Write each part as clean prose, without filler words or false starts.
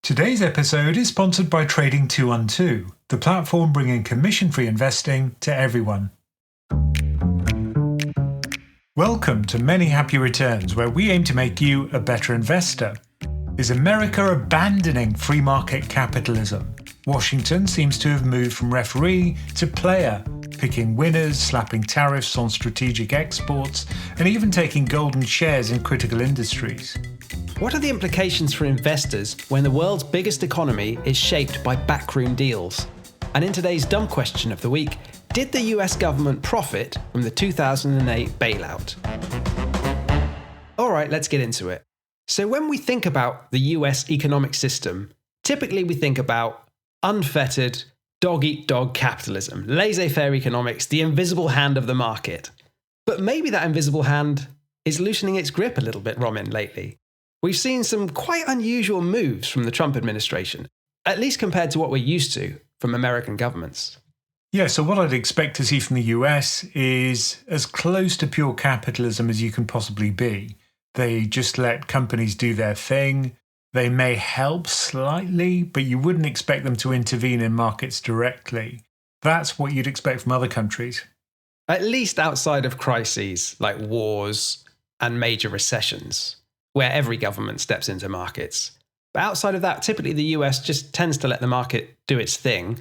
Today's episode is sponsored by Trading 212, the platform bringing commission-free investing to everyone. Welcome to Many Happy Returns, where we aim to make you a better investor. Is America abandoning free market capitalism? Washington seems to have moved from referee to player, picking winners, slapping tariffs on strategic exports, and even taking golden shares in critical industries. What are the implications for investors when the world's biggest economy is shaped by backroom deals? And in today's dumb question of the week, did the US government profit from the 2008 bailout? All right, let's get into it. So when we think about the US economic system, typically we think about unfettered, dog-eat-dog capitalism, laissez-faire economics, the invisible hand of the market. But maybe that invisible hand is loosening its grip a little bit, Roman, lately. We've seen some quite unusual moves from the Trump administration, at least compared to what we're used to from American governments. Yeah, so what I'd expect to see from the US is as close to pure capitalism as you can possibly be. They just let companies do their thing. They may help slightly, but you wouldn't expect them to intervene in markets directly. That's what you'd expect from other countries. At least outside of crises like wars and major recessions, where every government steps into markets. But outside of that, typically the US just tends to let the market do its thing.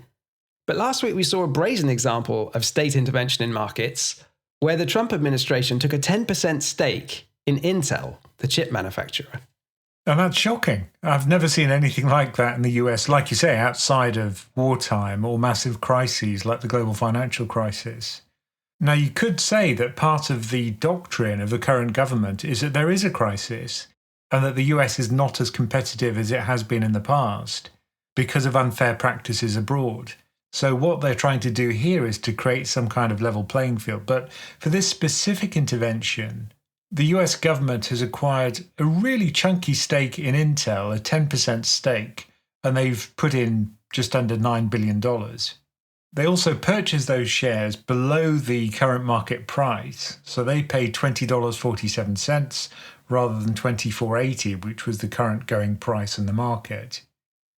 But last week we saw a brazen example of state intervention in markets, where the Trump administration took a 10% stake in Intel, the chip manufacturer. And that's shocking. I've never seen anything like that in the US, like you say, outside of wartime or massive crises like the global financial crisis. Now, you could say that part of the doctrine of the current government is that there is a crisis and that the US is not as competitive as it has been in the past because of unfair practices abroad. So what they're trying to do here is to create some kind of level playing field. But for this specific intervention, the US government has acquired a really chunky stake in Intel, a 10% stake, and they've put in just under $9 billion. They also purchased those shares below the current market price. So they paid $20.47 rather than $24.80, which was the current going price in the market.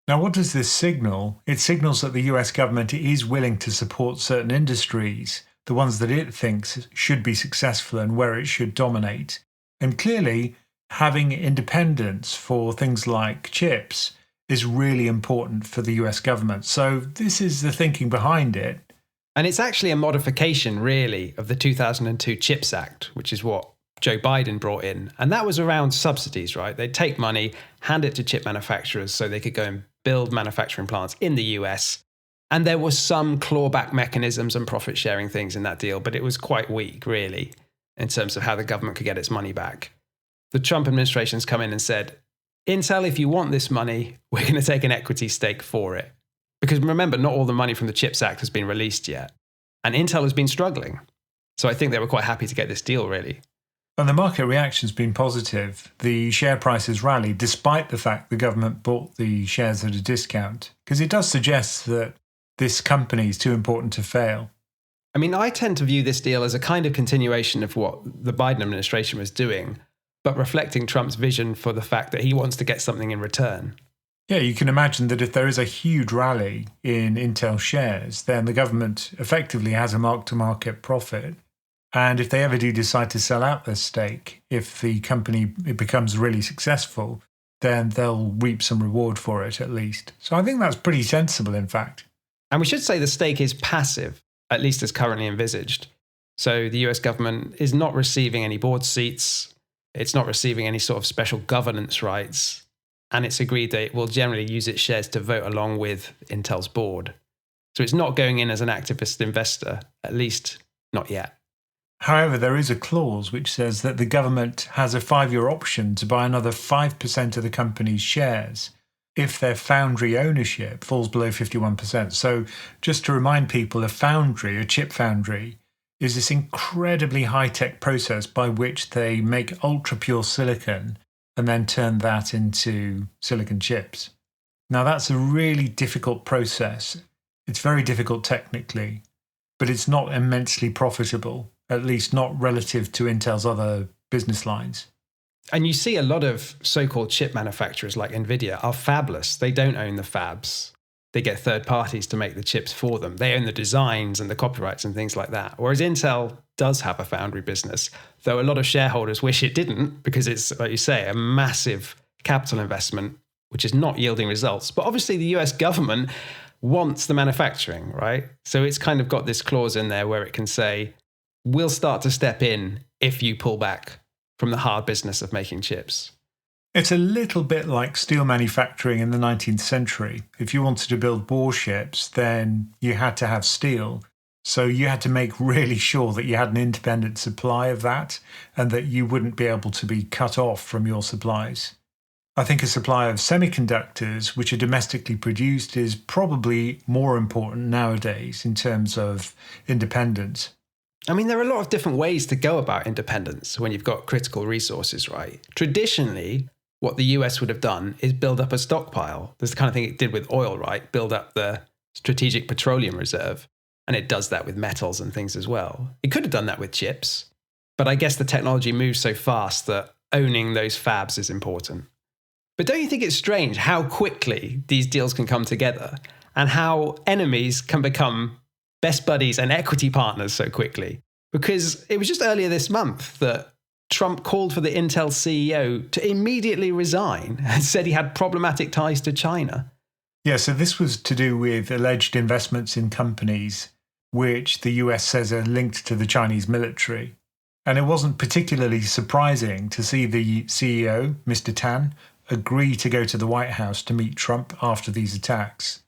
Now, what does this signal? It signals that the US government is willing to support certain industries, the ones that it thinks should be successful and where it should dominate. And clearly, having independence for things like chips is really important for the US government. So this is the thinking behind it. And it's actually a modification, really, of the 2002 CHIPS Act, which is what Joe Biden brought in. And that was around subsidies, right? They'd take money, hand it to chip manufacturers so they could go and build manufacturing plants in the US. And there was some clawback mechanisms and profit sharing things in that deal, but it was quite weak, really, in terms of how the government could get its money back. The Trump administration's come in and said, Intel, if you want this money, we're going to take an equity stake for it. Because remember, not all the money from the CHIPS Act has been released yet. And Intel has been struggling. So I think they were quite happy to get this deal, really. And the market reaction's been positive. The share prices rallied despite the fact the government bought the shares at a discount. Because it does suggest that this company is too important to fail. I mean, I tend to view this deal as a kind of continuation of what the Biden administration was doing, but reflecting Trump's vision for the fact that he wants to get something in return. Yeah, you can imagine that if there is a huge rally in Intel shares, then the government effectively has a mark-to-market profit. And if they ever do decide to sell out their stake, if the company becomes really successful, then they'll reap some reward for it at least. So I think that's pretty sensible, in fact. And we should say the stake is passive, at least as currently envisaged. So the US government is not receiving any board seats. It's not receiving any sort of special governance rights, and it's agreed that it will generally use its shares to vote along with Intel's board. So it's not going in as an activist investor, at least not yet. However, there is a clause which says that the government has a 5-year option to buy another 5% of the company's shares if their foundry ownership falls below 51%. So just to remind people, a foundry, a chip foundry, is this incredibly high-tech process by which they make ultra-pure silicon and then turn that into silicon chips. Now, that's a really difficult process. It's very difficult technically, but it's not immensely profitable, at least not relative to Intel's other business lines. And you see a lot of so-called chip manufacturers like Nvidia are fabless. They don't own the fabs. They get third parties to make the chips for them. They own the designs and the copyrights and things like that. Whereas Intel does have a foundry business, though a lot of shareholders wish it didn't, because it's, like you say, a massive capital investment, which is not yielding results. But obviously the US government wants the manufacturing, right? So it's kind of got this clause in there where it can say, we'll start to step in if you pull back from the hard business of making chips. It's a little bit like steel manufacturing in the 19th century. If you wanted to build warships, then you had to have steel. So you had to make really sure that you had an independent supply of that and that you wouldn't be able to be cut off from your supplies. I think a supply of semiconductors, which are domestically produced, is probably more important nowadays in terms of independence. I mean, there are a lot of different ways to go about independence when you've got critical resources, right? Traditionally, what the US would have done is build up a stockpile. That's the kind of thing it did with oil, right? Build up the strategic petroleum reserve. And it does that with metals and things as well. It could have done that with chips. But I guess the technology moves so fast that owning those fabs is important. But don't you think it's strange how quickly these deals can come together and how enemies can become best buddies and equity partners so quickly? Because it was just earlier this month that Trump called for the Intel CEO to immediately resign and said he had problematic ties to China. Yeah, so this was to do with alleged investments in companies which the US says are linked to the Chinese military. And it wasn't particularly surprising to see the CEO, Mr. Tan, agree to go to the White House to meet Trump after these attacks.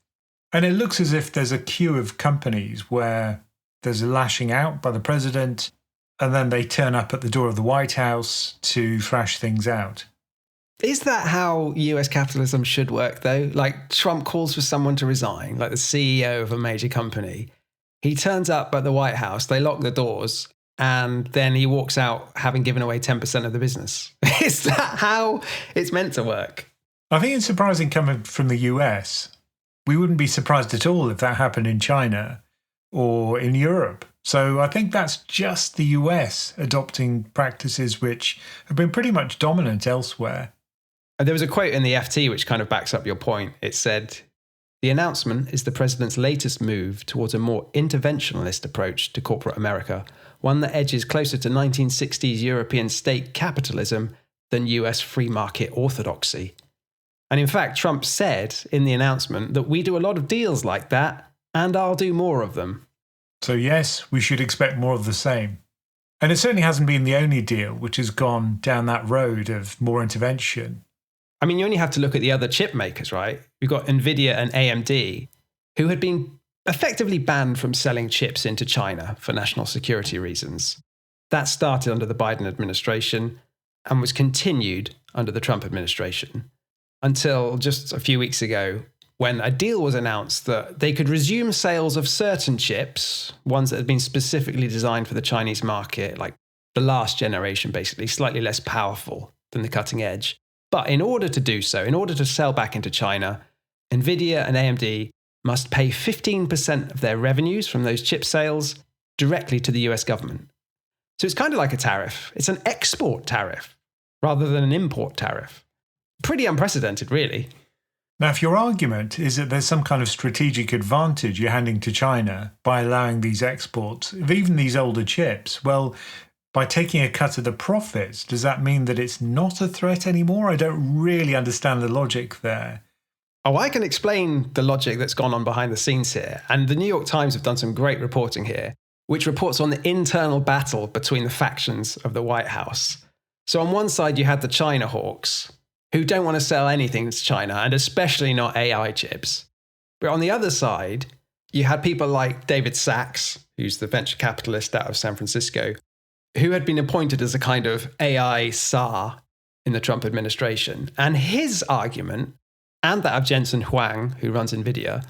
And it looks as if there's a queue of companies where there's a lashing out by the president, and then they turn up at the door of the White House to thrash things out. Is that how US capitalism should work, though? Like, Trump calls for someone to resign, like the CEO of a major company. He turns up at the White House, they lock the doors, and then he walks out having given away 10% of the business. Is that how it's meant to work? I think it's surprising coming from the US. We wouldn't be surprised at all if that happened in China or in Europe. So I think that's just the US adopting practices which have been pretty much dominant elsewhere. There was a quote in the FT which kind of backs up your point. It said, "The announcement is the president's latest move towards a more interventionist approach to corporate America, one that edges closer to 1960s European state capitalism than US free market orthodoxy." And in fact, Trump said in the announcement that we do a lot of deals like that, and I'll do more of them. So yes, we should expect more of the same. And it certainly hasn't been the only deal which has gone down that road of more intervention. I mean, you only have to look at the other chip makers, right? We've got Nvidia and AMD, who had been effectively banned from selling chips into China for national security reasons. That started under the Biden administration and was continued under the Trump administration until just a few weeks ago when a deal was announced that they could resume sales of certain chips, ones that had been specifically designed for the Chinese market, like the last generation, basically, slightly less powerful than the cutting edge. But in order to do so, in order to sell back into China, Nvidia and AMD must pay 15% of their revenues from those chip sales directly to the US government. So it's kind of like a tariff. It's an export tariff rather than an import tariff. Pretty unprecedented, really. Now, if your argument is that there's some kind of strategic advantage you're handing to China by allowing these exports of even these older chips, well, by taking a cut of the profits, does that mean that it's not a threat anymore? I don't really understand the logic there. Oh, I can explain the logic that's gone on behind the scenes here. And the New York Times have done some great reporting here, which reports on the internal battle between the factions of the White House. So on one side, you had the China hawks, who don't want to sell anything to China, and especially not AI chips. But on the other side, you had people like David Sachs, who's the venture capitalist out of San Francisco, who had been appointed as a kind of AI czar in the Trump administration. And his argument, and that of Jensen Huang, who runs NVIDIA,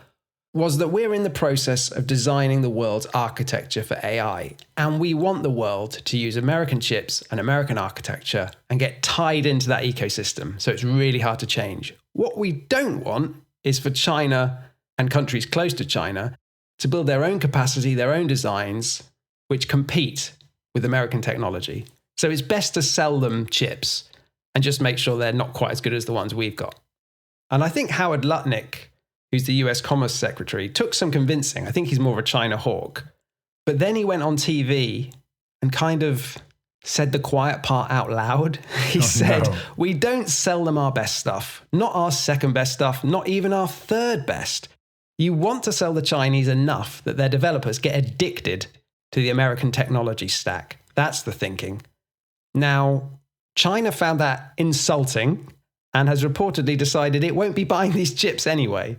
was that we're in the process of designing the world's architecture for AI. And we want the world to use American chips and American architecture and get tied into that ecosystem. So it's really hard to change. What we don't want is for China and countries close to China to build their own capacity, their own designs, which compete with American technology. So it's best to sell them chips and just make sure they're not quite as good as the ones we've got. And I think Howard Lutnick, who's the US Commerce Secretary, took some convincing. I think he's more of a China hawk. But then he went on TV and kind of said the quiet part out loud. He said, we don't sell them our best stuff, not our second best stuff, not even our third best. You want to sell the Chinese enough that their developers get addicted to the American technology stack. That's the thinking. Now, China found that insulting and has reportedly decided it won't be buying these chips anyway.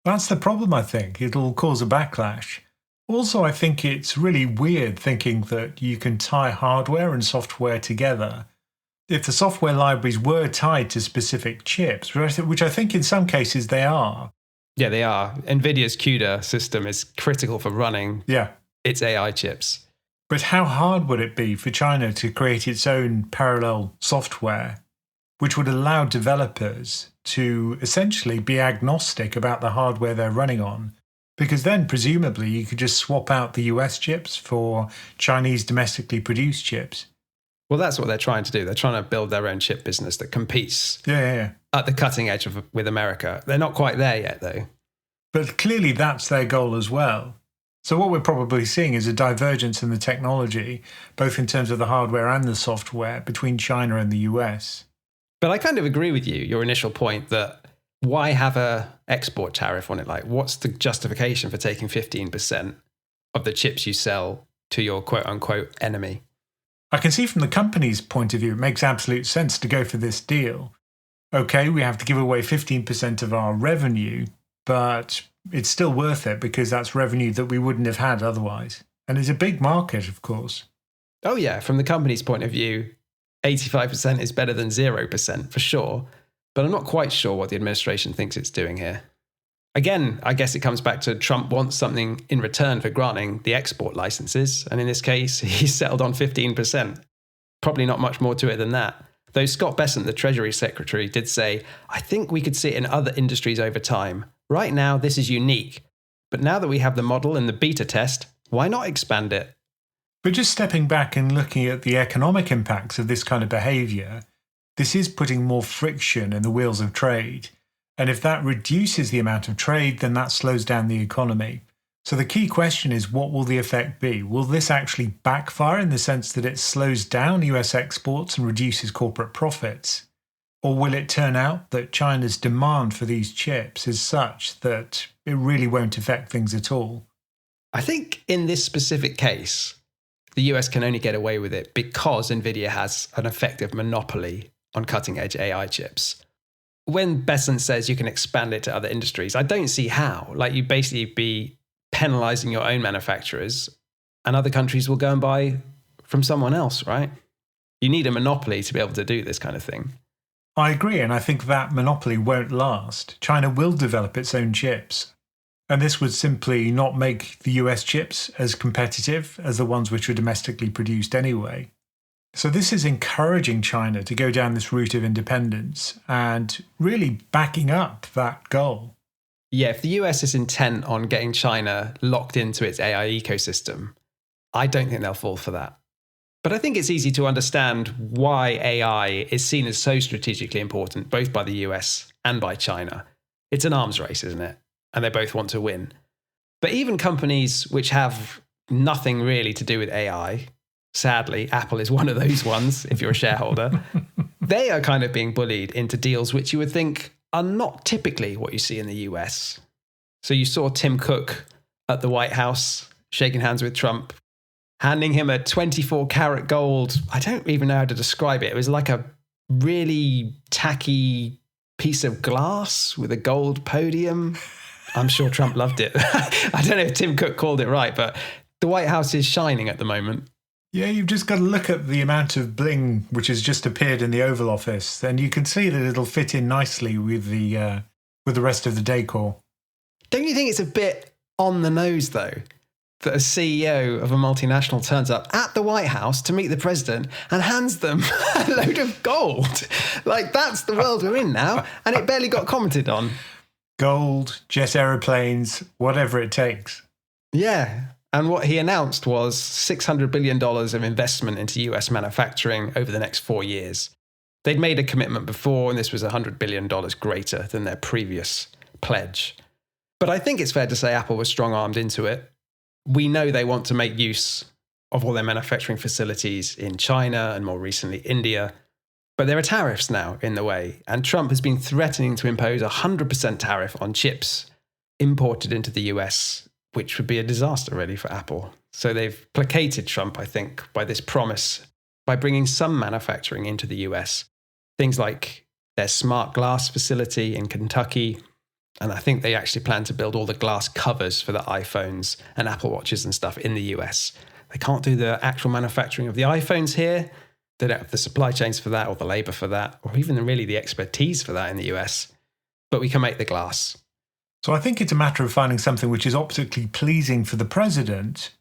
That's the problem, I think. It'll cause a backlash. Also, I think it's really weird thinking that you can tie hardware and software together. If the software libraries were tied to specific chips, which I think in some cases they are. Yeah, they are. NVIDIA's CUDA system is critical for running its AI chips. But how hard would it be for China to create its own parallel software, which would allow developers to essentially be agnostic about the hardware they're running on? Because then, presumably, you could just swap out the US chips for Chinese domestically produced chips. Well, that's what they're trying to do. They're trying to build their own chip business that competes at the cutting edge with America. They're not quite there yet, though. But clearly that's their goal as well. So what we're probably seeing is a divergence in the technology, both in terms of the hardware and the software, between China and the US. But I kind of agree with you, your initial point that why have a export tariff on it? Like, what's the justification for taking 15% of the chips you sell to your quote-unquote enemy? I can see from the company's point of view, it makes absolute sense to go for this deal. Okay, we have to give away 15% of our revenue, but it's still worth it because that's revenue that we wouldn't have had otherwise. And it's a big market, of course. Oh, yeah. From the company's point of view, 85% is better than 0% for sure. But I'm not quite sure what the administration thinks it's doing here. Again, I guess it comes back to Trump wants something in return for granting the export licenses. And in this case, he settled on 15%. Probably not much more to it than that. Though Scott Bessent, the Treasury Secretary, did say, I think we could see it in other industries over time. Right now, this is unique. But now that we have the model and the beta test, why not expand it? But just stepping back and looking at the economic impacts of this kind of behaviour, this is putting more friction in the wheels of trade. And if that reduces the amount of trade, then that slows down the economy. So the key question is, what will the effect be? Will this actually backfire in the sense that it slows down US exports and reduces corporate profits? Or will it turn out that China's demand for these chips is such that it really won't affect things at all? I think in this specific case, the US can only get away with it because NVIDIA has an effective monopoly on cutting-edge AI chips. When Bessent says you can expand it to other industries, I don't see how. Like, you basically be penalizing your own manufacturers and other countries will go and buy from someone else, right? You need a monopoly to be able to do this kind of thing. I agree, and I think that monopoly won't last. China will develop its own chips. And this would simply not make the US chips as competitive as the ones which are domestically produced anyway. So this is encouraging China to go down this route of independence and really backing up that goal. Yeah, if the US is intent on getting China locked into its AI ecosystem, I don't think they'll fall for that. But I think it's easy to understand why AI is seen as so strategically important, both by the US and by China. It's an arms race, isn't it? And they both want to win. But even companies which have nothing really to do with AI, sadly, Apple is one of those ones, if you're a shareholder, they are kind of being bullied into deals which you would think are not typically what you see in the US. So you saw Tim Cook at the White House shaking hands with Trump, handing him a 24-karat gold. I don't even know how to describe it. It was like a really tacky piece of glass with a gold podium. I'm sure Trump loved it. I don't know if Tim Cook called it right, but the White House is shining at the moment. Yeah, you've just got to look at the amount of bling which has just appeared in the Oval Office, and you can see that it'll fit in nicely with the rest of the decor. Don't you think it's a bit on the nose, though, that a CEO of a multinational turns up at the White House to meet the president and hands them a load of gold? Like, that's the world we're in now, and it barely got commented on. Gold, jet aeroplanes, whatever it takes. Yeah. And what he announced was $600 billion of investment into US manufacturing over the next 4 years. They'd made a commitment before, and this was $100 billion greater than their previous pledge. But I think it's fair to say Apple was strong-armed into it. We know they want to make use of all their manufacturing facilities in China and more recently India. But there are tariffs now in the way, and Trump has been threatening to impose a 100% tariff on chips imported into the US, which would be a disaster really for Apple. So they've placated Trump, I think, by this promise, by bringing some manufacturing into the US. Things like their smart glass facility in Kentucky. And I think they actually plan to build all the glass covers for the iPhones and Apple Watches and stuff in the US. They can't do the actual manufacturing of the iPhones here. They don't have the supply chains for that or the labor for that, or even really the expertise for that in the US. But we can make the glass. So I think it's a matter of finding something which is optically pleasing for the president.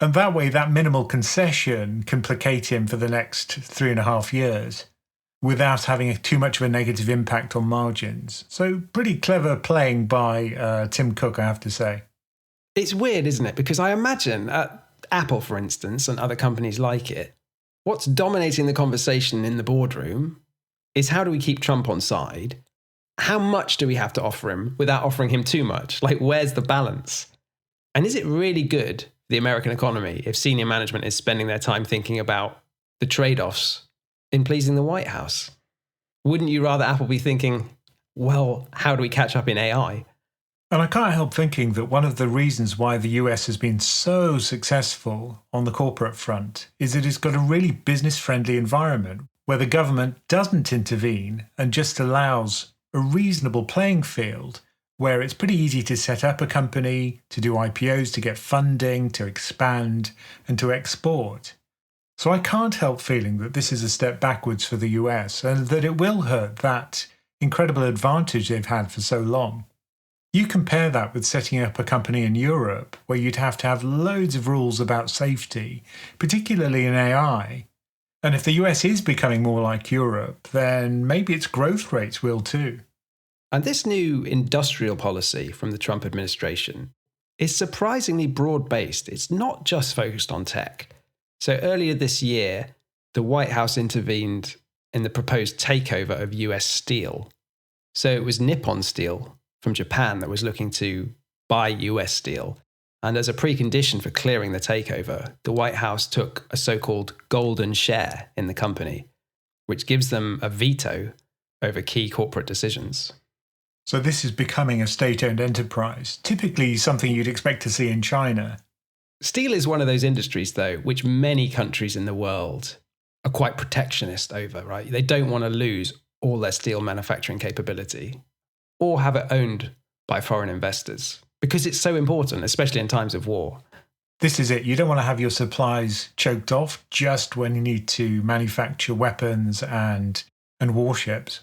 And that way, that minimal concession can placate him for the next 3.5 years without having too much of a negative impact on margins. So pretty clever playing by Tim Cook, I have to say. It's weird, isn't it? Because I imagine at Apple, for instance, and other companies like it, what's dominating the conversation in the boardroom is how do we keep Trump on side? How much do we have to offer him without offering him too much? Like, where's the balance? And is it really good for the American economy if senior management is spending their time thinking about the trade-offs in pleasing the White House? Wouldn't you rather Apple be thinking, well, how do we catch up in AI? And I can't help thinking that one of the reasons why the US has been so successful on the corporate front is that it's got a really business-friendly environment where the government doesn't intervene and just allows a reasonable playing field where it's pretty easy to set up a company, to do IPOs, to get funding, to expand, and to export. So I can't help feeling that this is a step backwards for the US and that it will hurt that incredible advantage they've had for so long. You compare that with setting up a company in Europe where you'd have to have loads of rules about safety, particularly in AI. And if the US is becoming more like Europe, then maybe its growth rates will too. And this new industrial policy from the Trump administration is surprisingly broad-based. It's not just focused on tech. So earlier this year, the White House intervened in the proposed takeover of US steel. So it was Nippon Steel from Japan that was looking to buy US steel. And as a precondition for clearing the takeover, the White House took a so-called golden share in the company, which gives them a veto over key corporate decisions. So this is becoming a state-owned enterprise, typically something you'd expect to see in China. Steel is one of those industries, though, which many countries in the world are quite protectionist over, right? They don't want to lose all their steel manufacturing capability or have it owned by foreign investors because it's so important, especially in times of war. This is it. You don't want to have your supplies choked off just when you need to manufacture weapons and warships.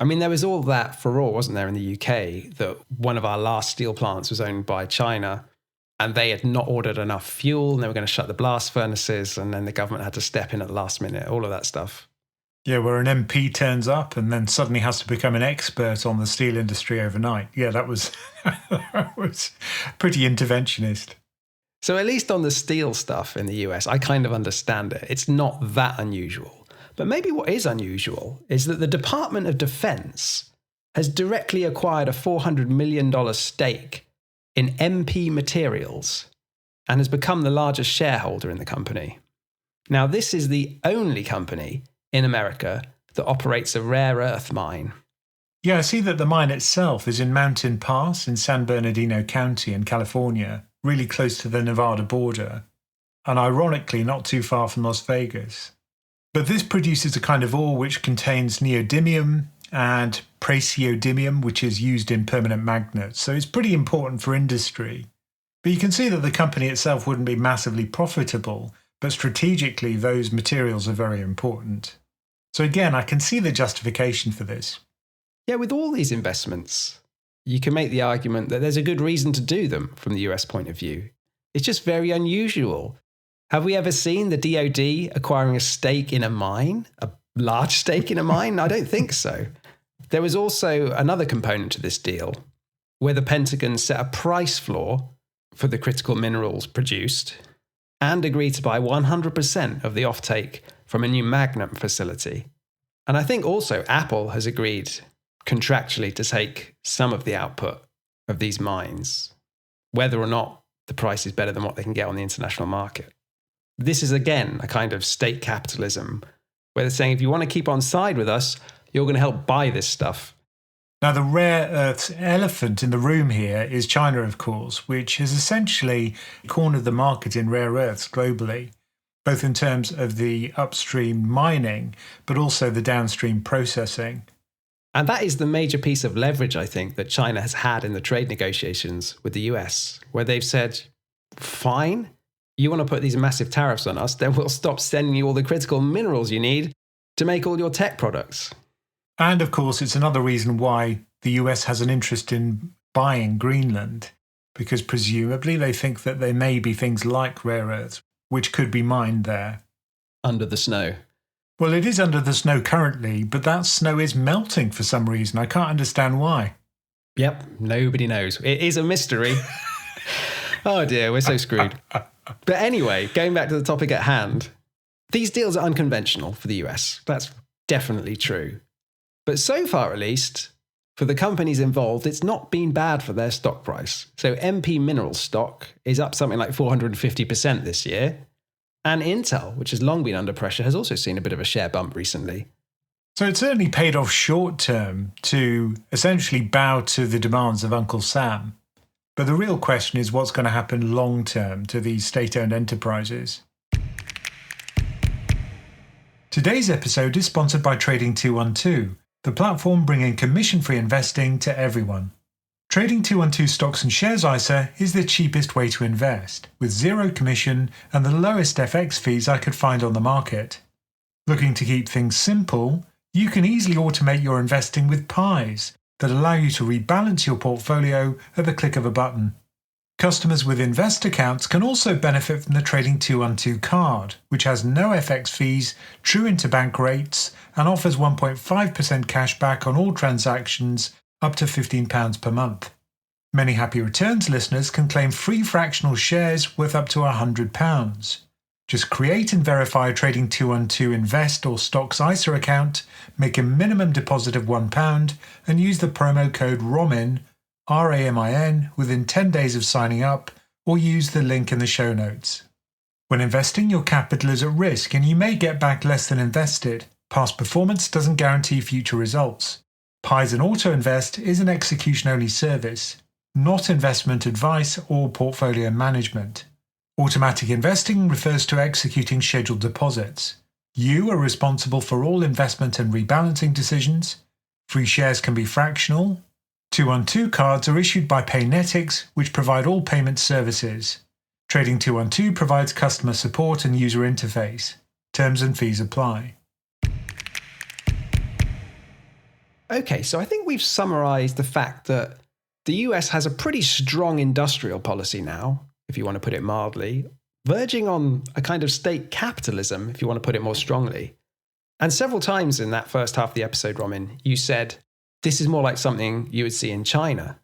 I mean, there was all that furore, wasn't there, in the UK, that one of our last steel plants was owned by China and they had not ordered enough fuel and they were going to shut the blast furnaces and then the government had to step in at the last minute, all of that stuff. Yeah, where an MP turns up and then suddenly has to become an expert on the steel industry overnight. Yeah, that was, that was pretty interventionist. So at least on the steel stuff in the US, I kind of understand it. It's not that unusual. But maybe what is unusual is that the Department of Defense has directly acquired a $400 million stake in MP Materials and has become the largest shareholder in the company. Now, this is the only company in America that operates a rare earth mine. Yeah, I see that the mine itself is in Mountain Pass in San Bernardino County in California, really close to the Nevada border, and ironically not too far from Las Vegas. But this produces a kind of ore which contains neodymium and praseodymium, which is used in permanent magnets. So it's pretty important for industry. But you can see that the company itself wouldn't be massively profitable, but strategically those materials are very important. So again, I can see the justification for this. Yeah, with all these investments, you can make the argument that there's a good reason to do them from the US point of view. It's just very unusual. Have we ever seen the DoD acquiring a stake in a mine? A large stake in a mine? I don't think so. There was also another component to this deal where the Pentagon set a price floor for the critical minerals produced and agreed to buy 100% of the offtake from a new magnet facility. And I think also Apple has agreed contractually to take some of the output of these mines, whether or not the price is better than what they can get on the international market. This is, again, a kind of state capitalism where they're saying, if you want to keep on side with us, you're going to help buy this stuff. Now, the rare earth elephant in the room here is China, of course, which has essentially cornered the market in rare earths globally, both in terms of the upstream mining, but also the downstream processing. And that is the major piece of leverage, I think, that China has had in the trade negotiations with the US, where they've said, fine, you want to put these massive tariffs on us, then we'll stop sending you all the critical minerals you need to make all your tech products. And of course, it's another reason why the US has an interest in buying Greenland, because presumably they think that there may be things like rare earths, which could be mined there. Under the snow. Well, it is under the snow currently, but that snow is melting for some reason. I can't understand why. Yep, nobody knows. It is a mystery. Oh dear, we're so screwed. But anyway, going back to the topic at hand, these deals are unconventional for the US. That's definitely true. But so far, at least, for the companies involved, it's not been bad for their stock price. So MP Minerals stock is up something like 450% this year. And Intel, which has long been under pressure, has also seen a bit of a share bump recently. So it certainly paid off short term to essentially bow to the demands of Uncle Sam. But the real question is what's going to happen long term to these state-owned enterprises. Today's episode is sponsored by Trading 212, the platform bringing commission-free investing to everyone. Trading 212 Stocks and Shares ISA is the cheapest way to invest, with zero commission and the lowest FX fees I could find on the market. Looking to keep things simple, you can easily automate your investing with pies that allow you to rebalance your portfolio at the click of a button. Customers with Invest accounts can also benefit from the Trading 212 card, which has no FX fees, true interbank rates, and offers 1.5% cash back on all transactions up to £15 per month. Many Happy Returns listeners can claim free fractional shares worth up to £100. Just create and verify a Trading 212 Invest or Stocks ISA account, make a minimum deposit of £1, and use the promo code RAMIN, RAMIN, within 10 days of signing up, or use the link in the show notes. When investing, your capital is at risk and you may get back less than invested. Past performance doesn't guarantee future results. Pies and Autoinvest is an execution-only service, not investment advice or portfolio management. Automatic investing refers to executing scheduled deposits. You are responsible for all investment and rebalancing decisions. Free shares can be fractional. 212 cards are issued by Paynetics, which provide all payment services. Trading 212 provides customer support and user interface. Terms and fees apply. Okay, so I think we've summarized the fact that the US has a pretty strong industrial policy now, if you want to put it mildly, verging on a kind of state capitalism, if you want to put it more strongly. And several times in that first half of the episode, Romin, you said, this is more like something you would see in China.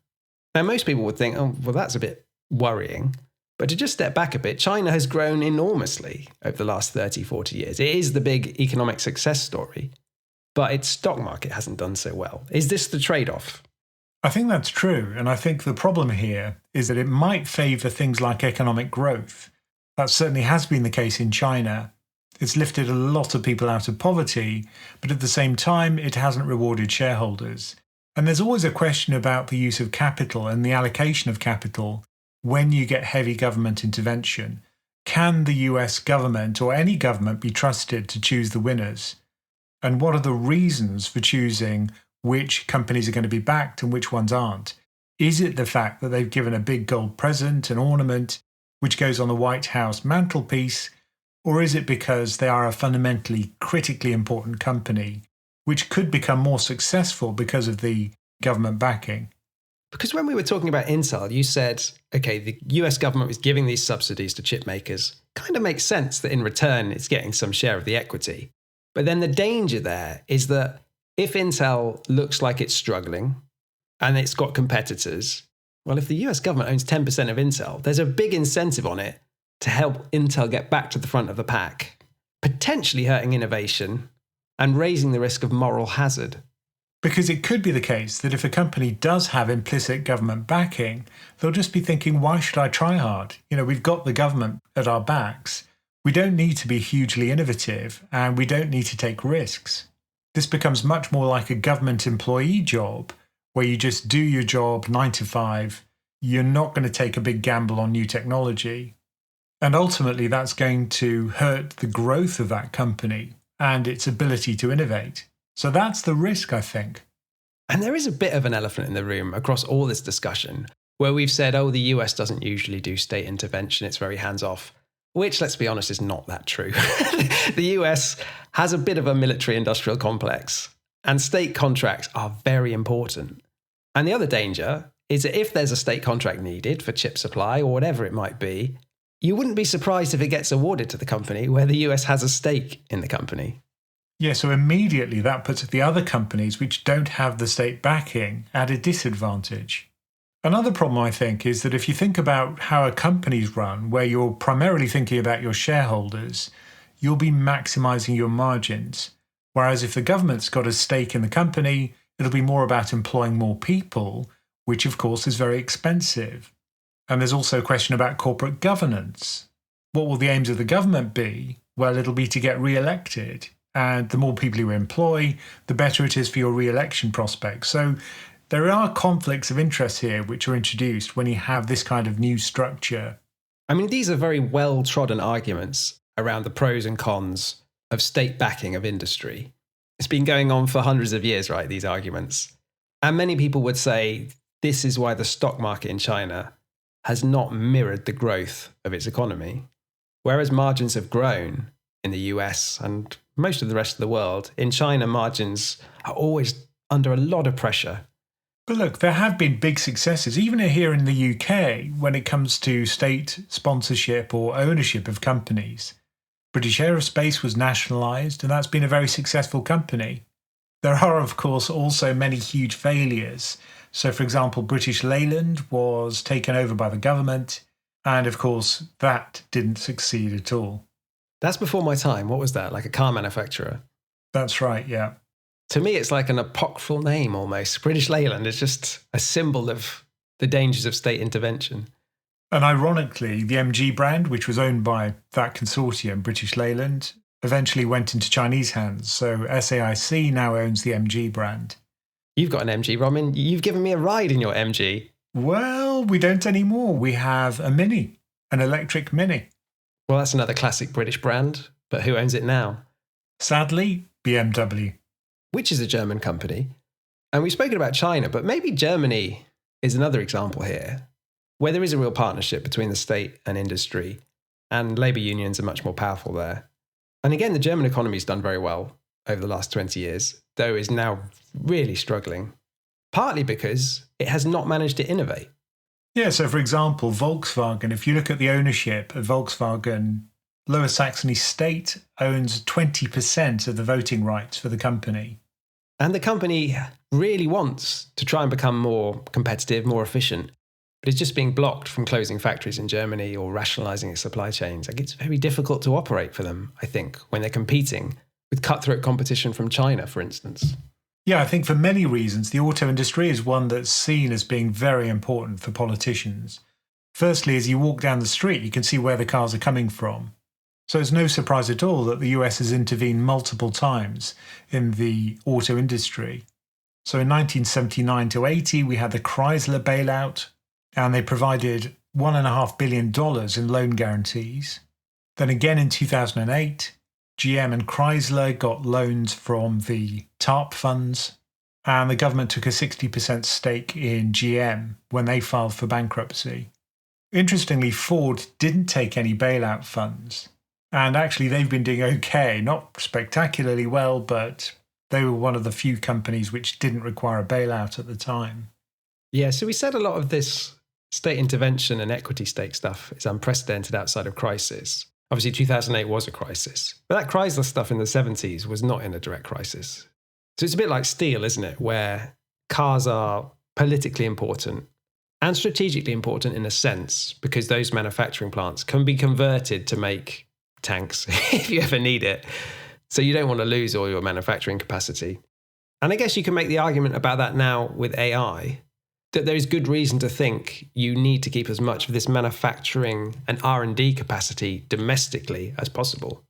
Now, most people would think, oh, well, that's a bit worrying. But to just step back a bit, China has grown enormously over the last 30, 40 years. It is the big economic success story. But its stock market hasn't done so well. Is this the trade-off? I think that's true. And I think the problem here is that it might favour things like economic growth. That certainly has been the case in China. It's lifted a lot of people out of poverty, but at the same time, it hasn't rewarded shareholders. And there's always a question about the use of capital and the allocation of capital when you get heavy government intervention. Can the US government or any government be trusted to choose the winners? And what are the reasons for choosing which companies are going to be backed and which ones aren't? Is it the fact that they've given a big gold present, an ornament, which goes on the White House mantelpiece? Or is it because they are a fundamentally critically important company, which could become more successful because of the government backing? Because when we were talking about Intel, you said, okay, the US government was giving these subsidies to chip makers. Kind of makes sense that in return, it's getting some share of the equity. But then the danger there is that if Intel looks like it's struggling and it's got competitors, well, if the US government owns 10% of Intel, there's a big incentive on it to help Intel get back to the front of the pack, potentially hurting innovation and raising the risk of moral hazard. Because it could be the case that if a company does have implicit government backing, they'll just be thinking, why should I try hard? We've got the government at our backs. We don't need to be hugely innovative, and we don't need to take risks. This becomes much more like a government employee job, where you just do your job 9 to 5. You're not going to take a big gamble on new technology. And ultimately, that's going to hurt the growth of that company and its ability to innovate. So that's the risk, I think. And there is a bit of an elephant in the room across all this discussion, where we've said, the US doesn't usually do state intervention, it's very hands-off, which, let's be honest, is not that true. The US has a bit of a military-industrial complex, and state contracts are very important. And the other danger is that if there's a state contract needed for chip supply or whatever it might be, you wouldn't be surprised if it gets awarded to the company where the US has a stake in the company. Yeah, so immediately that puts the other companies which don't have the state backing at a disadvantage. Another problem, I think, is that if you think about how a company's run, where you're primarily thinking about your shareholders, you'll be maximizing your margins. Whereas if the government's got a stake in the company, it'll be more about employing more people, which of course is very expensive. And there's also a question about corporate governance. What will the aims of the government be? Well, it'll be to get re-elected. And the more people you employ, the better it is for your re-election prospects. So there are conflicts of interest here which are introduced when you have this kind of new structure. I mean, these are very well-trodden arguments around the pros and cons of state backing of industry. It's been going on for hundreds of years, right, these arguments. And many people would say this is why the stock market in China has not mirrored the growth of its economy. Whereas margins have grown in the US and most of the rest of the world, in China, margins are always under a lot of pressure. But look, there have been big successes, even here in the UK, when it comes to state sponsorship or ownership of companies. British Aerospace was nationalised, and that's been a very successful company. There are, of course, also many huge failures. So, for example, British Leyland was taken over by the government, and of course, that didn't succeed at all. That's before my time. What was that? Like a car manufacturer? That's right, yeah. To me, it's like an apocryphal name almost. British Leyland is just a symbol of the dangers of state intervention. And ironically, the MG brand, which was owned by that consortium, British Leyland, eventually went into Chinese hands. So SAIC now owns the MG brand. You've got an MG, Roman. You've given me a ride in your MG. Well, we don't anymore. We have a Mini, an electric Mini. Well, that's another classic British brand, but who owns it now? Sadly, BMW. Which is a German company. And we've spoken about China, but maybe Germany is another example here, where there is a real partnership between the state and industry, and labour unions are much more powerful there. And again, the German economy has done very well over the last 20 years, though is now really struggling, partly because it has not managed to innovate. Yeah, so for example, Volkswagen, if you look at the ownership of Volkswagen, Lower Saxony state owns 20% of the voting rights for the company. And the company really wants to try and become more competitive, more efficient, but it's just being blocked from closing factories in Germany or rationalising its supply chains. Like, it's very difficult to operate for them, I think, when they're competing with cutthroat competition from China, for instance. Yeah, I think for many reasons, the auto industry is one that's seen as being very important for politicians. Firstly, as you walk down the street, you can see where the cars are coming from. So it's no surprise at all that the US has intervened multiple times in the auto industry. So in 1979 to 80, we had the Chrysler bailout, and they provided $1.5 billion in loan guarantees. Then again in 2008, GM and Chrysler got loans from the TARP funds, and the government took a 60% stake in GM when they filed for bankruptcy. Interestingly, Ford didn't take any bailout funds, and actually they've been doing okay, not spectacularly well, but they were one of the few companies which didn't require a bailout at the time. Yeah, so we said a lot of this state intervention and equity stake stuff is unprecedented outside of crisis. Obviously, 2008 was a crisis, but that Chrysler stuff in the 70s was not in a direct crisis. So it's a bit like steel, isn't it, where cars are politically important and strategically important in a sense, because those manufacturing plants can be converted to make tanks if you ever need it. So you don't want to lose all your manufacturing capacity. And I guess you can make the argument about that now with AI, that there is good reason to think you need to keep as much of this manufacturing and R&D capacity domestically as possible.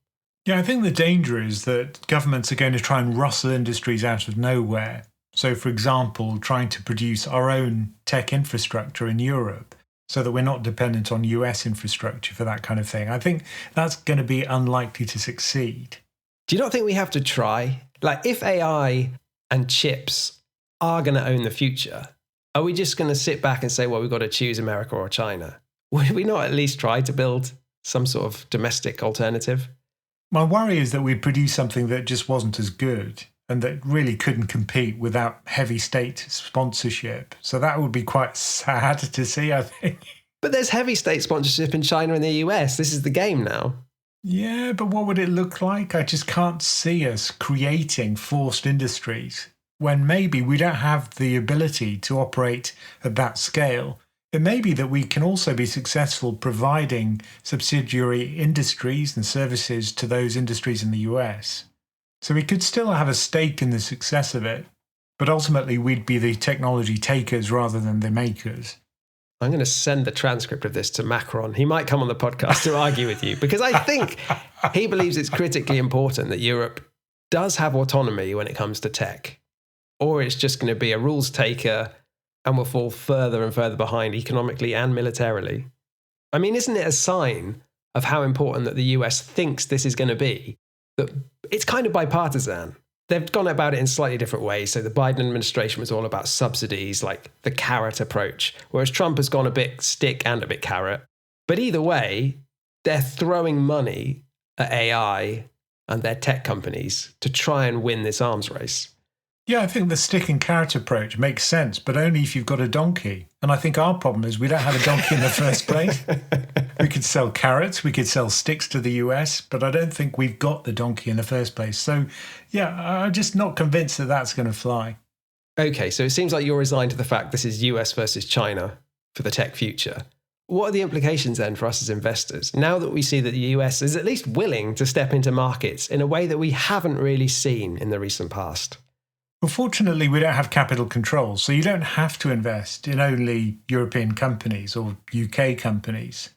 Yeah, I think the danger is that governments are going to try and rustle industries out of nowhere. So, for example, trying to produce our own tech infrastructure in Europe so that we're not dependent on US infrastructure for that kind of thing. I think that's going to be unlikely to succeed. Do you not think we have to try? Like, if AI and chips are going to own the future, are we just going to sit back and say, well, we've got to choose America or China? Would we not at least try to build some sort of domestic alternative? My worry is that we produce something that just wasn't as good and that really couldn't compete without heavy state sponsorship. So that would be quite sad to see, I think. But there's heavy state sponsorship in China and the US. This is the game now. Yeah, but what would it look like? I just can't see us creating forced industries when maybe we don't have the ability to operate at that scale. It may be that we can also be successful providing subsidiary industries and services to those industries in the US. So we could still have a stake in the success of it, but ultimately we'd be the technology takers rather than the makers. I'm going to send the transcript of this to Macron. He might come on the podcast to argue with you, because I think he believes it's critically important that Europe does have autonomy when it comes to tech, or it's just going to be a rules taker and will fall further and further behind economically and militarily. I mean, isn't it a sign of how important that the US thinks this is going to be, that it's kind of bipartisan? They've gone about it in slightly different ways. So the Biden administration was all about subsidies, like the carrot approach, whereas Trump has gone a bit stick and a bit carrot. But either way, they're throwing money at AI and their tech companies to try and win this arms race. Yeah, I think the stick and carrot approach makes sense, but only if you've got a donkey. And I think our problem is we don't have a donkey in the first place. We could sell carrots, we could sell sticks to the US, but I don't think we've got the donkey in the first place. So, yeah, I'm just not convinced that that's going to fly. Okay, so it seems like you're resigned to the fact this is US versus China for the tech future. What are the implications then for us as investors, now that we see that the US is at least willing to step into markets in a way that we haven't really seen in the recent past? Well, fortunately, we don't have capital controls, so you don't have to invest in only European companies or UK companies.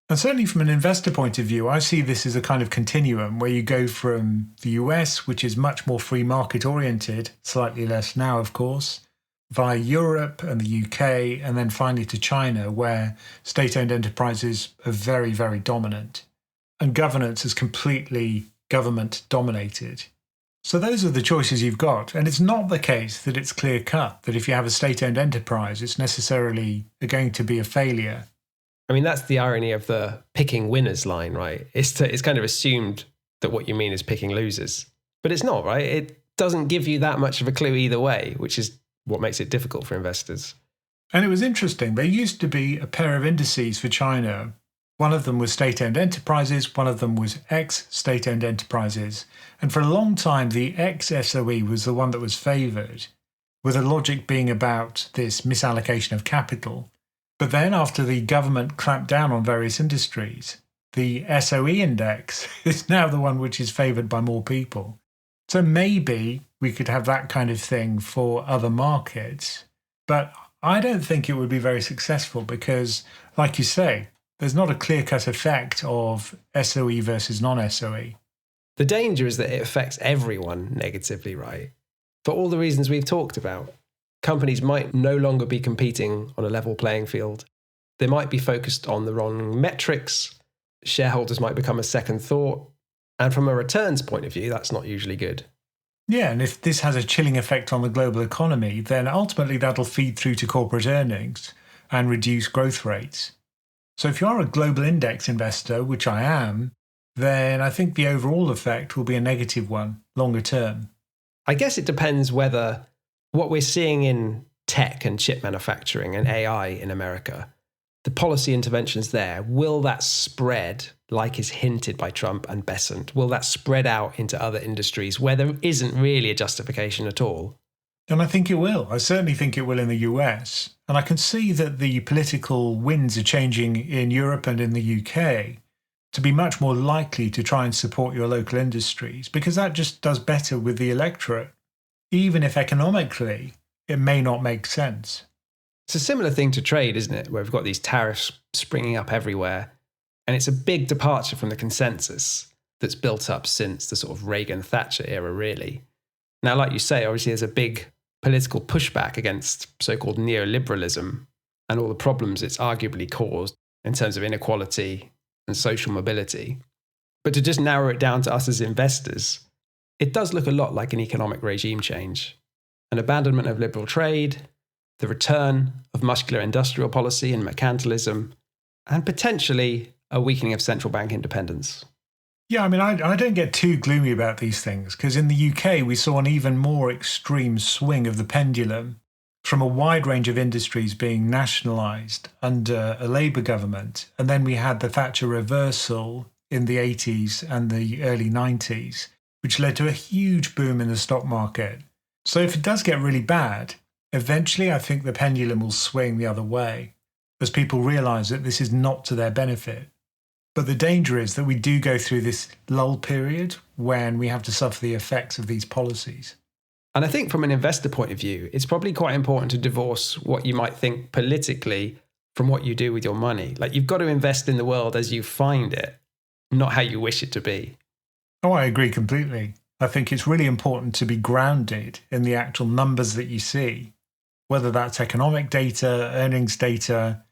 And certainly from an investor point of view, I see this as a kind of continuum where you go from the US, which is much more free market oriented, slightly less now, of course, via Europe and the UK, and then finally to China, where state-owned enterprises are very, very dominant. And governance is completely government dominated. So those are the choices you've got. And it's not the case that it's clear cut, that if you have a state-owned enterprise, it's necessarily going to be a failure. I mean, that's the irony of the picking winners line, right? It's kind of assumed that what you mean is picking losers. But it's not, right? It doesn't give you that much of a clue either way, which is what makes it difficult for investors. And it was interesting. There used to be a pair of indices for China. One of them was state-owned enterprises, one of them was ex-state-owned enterprises. And for a long time, the ex-SOE was the one that was favoured, with the logic being about this misallocation of capital. But then after the government clamped down on various industries, the SOE index is now the one which is favoured by more people. So maybe we could have that kind of thing for other markets. But I don't think it would be very successful because, like you say, there's not a clear-cut effect of SOE versus non-SOE. The danger is that it affects everyone negatively, right? For all the reasons we've talked about. Companies might no longer be competing on a level playing field. They might be focused on the wrong metrics. Shareholders might become a second thought. And from a returns point of view, that's not usually good. Yeah, and if this has a chilling effect on the global economy, then ultimately that'll feed through to corporate earnings and reduce growth rates. So if you're a global index investor, which I am, then I think the overall effect will be a negative one, longer term. I guess it depends whether what we're seeing in tech and chip manufacturing and AI in America, the policy interventions there, will that spread, like is hinted by Trump and Bessent, will that spread out into other industries where there isn't really a justification at all? And I think it will. I certainly think it will in the US. And I can see that the political winds are changing in Europe and in the UK. to be much more likely to try and support your local industries, because that just does better with the electorate, even if economically it may not make sense. It's a similar thing to trade, isn't it? Where we've got these tariffs springing up everywhere. And it's a big departure from the consensus that's built up since the sort of Reagan-Thatcher era, really. Now, like you say, obviously there's a big political pushback against so-called neoliberalism and all the problems it's arguably caused in terms of inequality and social mobility. But to just narrow it down to us as investors, it does look a lot like an economic regime change. An abandonment of liberal trade, the return of muscular industrial policy and mercantilism, and potentially a weakening of central bank independence. Yeah, I mean, I don't get too gloomy about these things, because in the UK we saw an even more extreme swing of the pendulum from a wide range of industries being nationalised under a Labour government. And then we had the Thatcher reversal in the 80s and the early 90s, which led to a huge boom in the stock market. So if it does get really bad, eventually I think the pendulum will swing the other way as people realise that this is not to their benefit. But the danger is that we do go through this lull period when we have to suffer the effects of these policies. And I think from an investor point of view, it's probably quite important to divorce what you might think politically from what you do with your money. Like, you've got to invest in the world as you find it, not how you wish it to be. Oh, I agree completely. I think it's really important to be grounded in the actual numbers that you see, whether that's economic data, earnings data.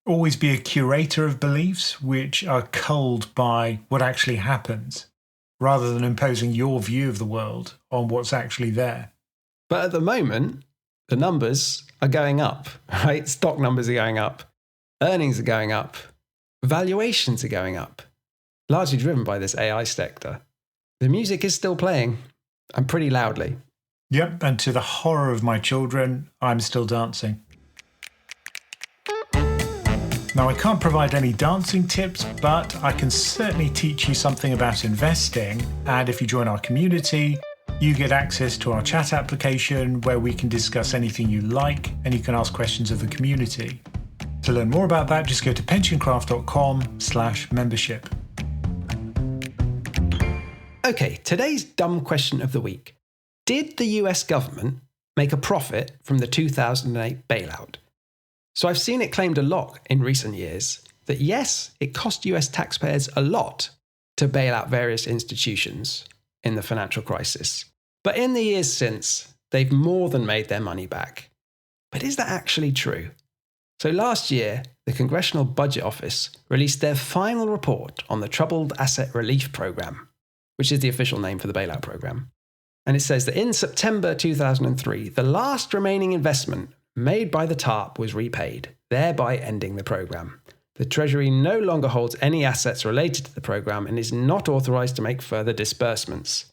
Always be a curator of beliefs which are culled by what actually happens, rather than imposing your view of the world on what's actually there. But at the moment, the numbers are going up, right? Stock numbers are going up, earnings are going up, valuations are going up, largely driven by this AI sector. The music is still playing, and pretty loudly. Yep, and to the horror of my children, I'm still dancing. Now, I can't provide any dancing tips, but I can certainly teach you something about investing. And if you join our community, you get access to our chat application where we can discuss anything you like, and you can ask questions of the community. To learn more about that, just go to pensioncraft.com/membership. Okay, today's dumb question of the week. Did the US government make a profit from the 2008 bailout? So I've seen it claimed a lot in recent years that yes, it cost US taxpayers a lot to bail out various institutions in the financial crisis. But in the years since, they've more than made their money back. But is that actually true? So last year, the Congressional Budget Office released their final report on the Troubled Asset Relief Program, which is the official name for the bailout program. And it says that in September 2003, the last remaining investment made by the TARP was repaid, thereby ending the program. The Treasury no longer holds any assets related to the program and is not authorized to make further disbursements.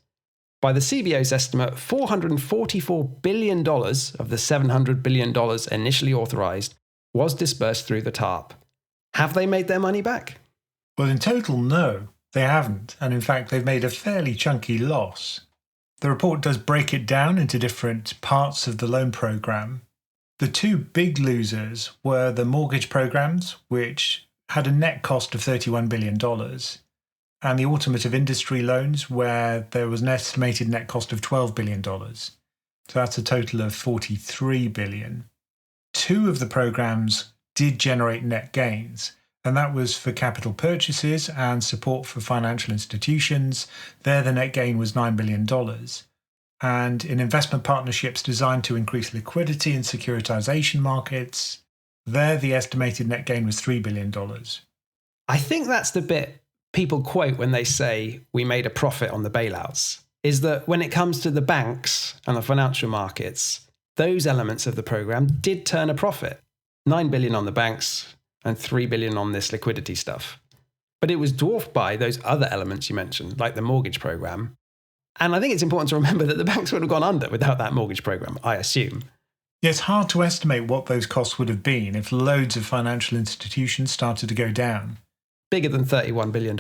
By the CBO's estimate, $444 billion of the $700 billion initially authorized was disbursed through the TARP. Have they made their money back? Well, in total, no, they haven't. And in fact, they've made a fairly chunky loss. The report does break it down into different parts of the loan program. The two big losers were the mortgage programs, which had a net cost of $31 billion, and the automotive industry loans, where there was an estimated net cost of $12 billion. So that's a total of $43 billion. Two of the programs did generate net gains, and that was for capital purchases and support for financial institutions. There, the net gain was $9 billion. And in investment partnerships designed to increase liquidity in securitization markets, there the estimated net gain was $3 billion. I think that's the bit people quote when they say we made a profit on the bailouts, is that when it comes to the banks and the financial markets, those elements of the program did turn a profit. $9 billion on the banks and $3 billion on this liquidity stuff. But it was dwarfed by those other elements you mentioned, like the mortgage program. And I think it's important to remember that the banks would have gone under without that mortgage program, I assume. Yeah, it's hard to estimate what those costs would have been if loads of financial institutions started to go down. Bigger than $31 billion.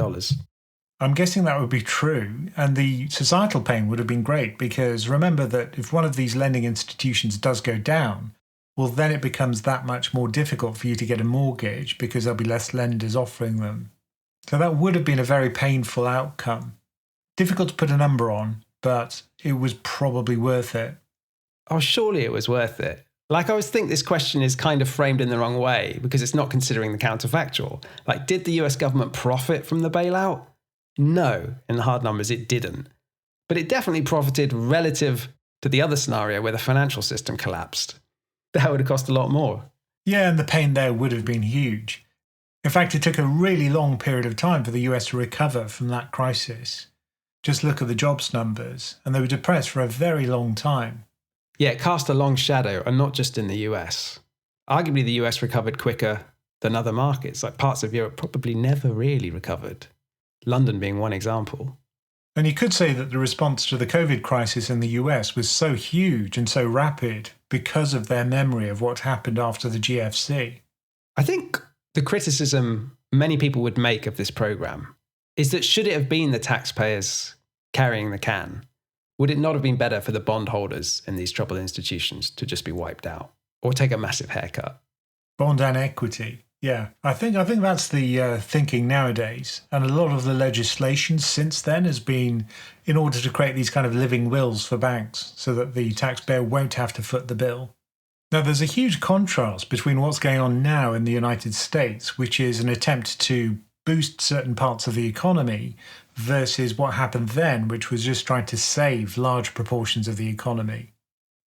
I'm guessing that would be true. And the societal pain would have been great, because remember that if one of these lending institutions does go down, well, then it becomes that much more difficult for you to get a mortgage because there'll be less lenders offering them. So that would have been a very painful outcome. Difficult to put a number on, but it was probably worth it. Oh, surely it was worth it. Like, I always think this question is kind of framed in the wrong way because it's not considering the counterfactual. Like, did the US government profit from the bailout? No, in the hard numbers, it didn't. But it definitely profited relative to the other scenario where the financial system collapsed. That would have cost a lot more. Yeah, and the pain there would have been huge. In fact, it took a really long period of time for the US to recover from that crisis. Just look at the jobs numbers, and they were depressed for a very long time. Yeah, it cast a long shadow, and not just in the US. Arguably, the US recovered quicker than other markets. Like, parts of Europe probably never really recovered. London being one example. And you could say that the response to the COVID crisis in the US was so huge and so rapid because of their memory of what happened after the GFC. I think the criticism many people would make of this program is that should it have been the taxpayers carrying the can, would it not have been better for the bondholders in these troubled institutions to just be wiped out or take a massive haircut? Bond and equity. Yeah, I think that's the thinking nowadays. And a lot of the legislation since then has been in order to create these kind of living wills for banks so that the taxpayer won't have to foot the bill. Now, there's a huge contrast between what's going on now in the United States, which is an attempt to boost certain parts of the economy, versus what happened then, which was just trying to save large proportions of the economy.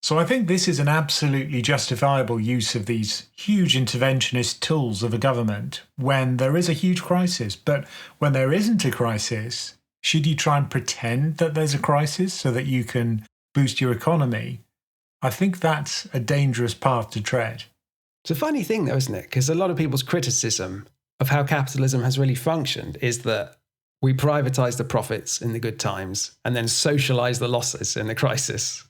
So I think this is an absolutely justifiable use of these huge interventionist tools of a government when there is a huge crisis. But when there isn't a crisis, should you try and pretend that there's a crisis so that you can boost your economy? I think that's a dangerous path to tread. It's a funny thing though, isn't it? Because a lot of people's criticism of how capitalism has really functioned is that we privatise the profits in the good times and then socialise the losses in the crisis.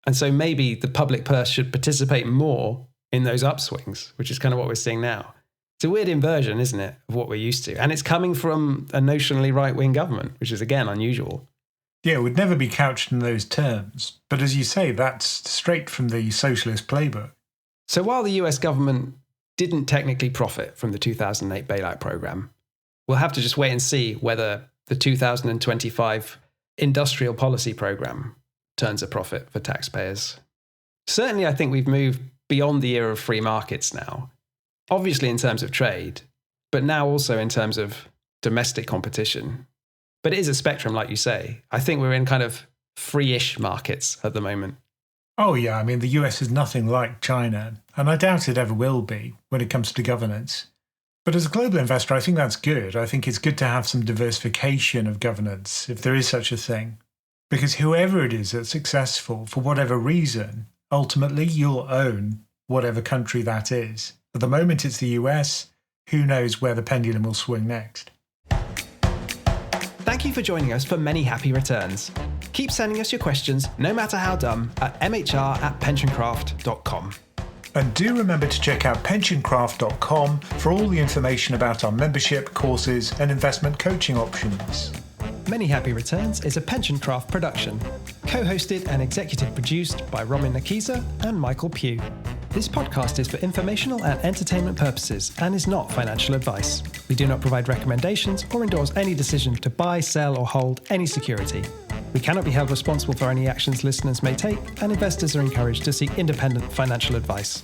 And so maybe the public purse should participate more in those upswings, which is kind of what we're seeing now. It's a weird inversion, isn't it, of what we're used to? And it's coming from a notionally right-wing government, which is, again, unusual. Yeah, it would never be couched in those terms. But as you say, that's straight from the socialist playbook. So while the US government didn't technically profit from the 2008 bailout program, we'll have to just wait and see whether the 2025 industrial policy program turns a profit for taxpayers. Certainly, I think we've moved beyond the era of free markets now, obviously in terms of trade, but now also in terms of domestic competition. But it is a spectrum, like you say. I think we're in kind of free-ish markets at the moment. Oh yeah, I mean, the US is nothing like China, and I doubt it ever will be when it comes to governance. But as a global investor, I think that's good. I think it's good to have some diversification of governance, if there is such a thing. Because whoever it is that's successful, for whatever reason, ultimately you'll own whatever country that is. At the moment it's the US. Who knows where the pendulum will swing next? Thank you for joining us for Many Happy Returns. Keep sending us your questions, no matter how dumb, at mhr@pensioncraft.com. And do remember to check out pensioncraft.com for all the information about our membership, courses and investment coaching options. Many Happy Returns is a Pensioncraft production, co-hosted and executive produced by Romin Nakiza and Michael Pugh. This podcast is for informational and entertainment purposes and is not financial advice. We do not provide recommendations or endorse any decision to buy, sell or hold any security. We cannot be held responsible for any actions listeners may take, and investors are encouraged to seek independent financial advice.